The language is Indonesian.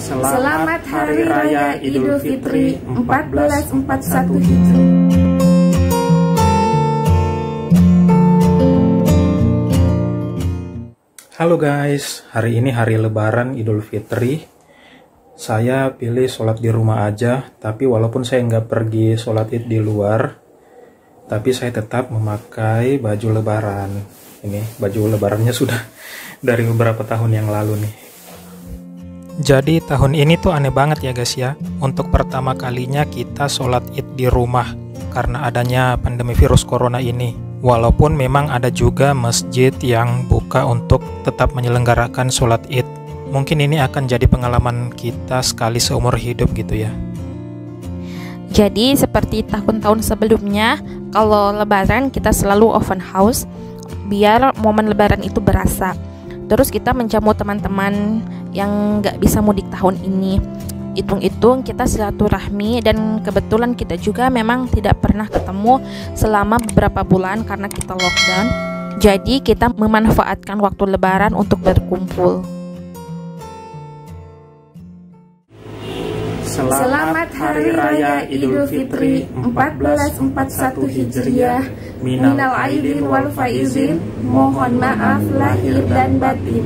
Selamat Hari Raya Idul Fitri 1441 Hijri. Halo guys, hari ini hari Lebaran Idul Fitri. Saya pilih sholat di rumah aja, tapi walaupun saya nggak pergi sholat id di luar, tapi saya tetap memakai baju Lebaran. Ini baju Lebarannya sudah dari beberapa tahun yang lalu nih. Jadi tahun ini tuh aneh banget ya guys ya. Untuk pertama kalinya kita sholat id di rumah karena adanya pandemi virus corona ini. Walaupun memang ada juga masjid yang buka untuk tetap menyelenggarakan sholat id. Mungkin ini akan jadi pengalaman kita sekali seumur hidup gitu ya. Jadi seperti tahun-tahun sebelumnya, kalau lebaran kita selalu open house biar momen lebaran itu berasa. Terus kita menjamu teman-teman yang nggak bisa mudik tahun ini. Hitung-hitung kita silaturahmi, dan kebetulan kita juga memang tidak pernah ketemu selama beberapa bulan karena kita lockdown. Jadi kita memanfaatkan waktu lebaran untuk berkumpul. Selamat Hari Raya Idul Fitri 1441 Hijriah. Minal aidin wal faizin. Mohon maaf lahir dan batin.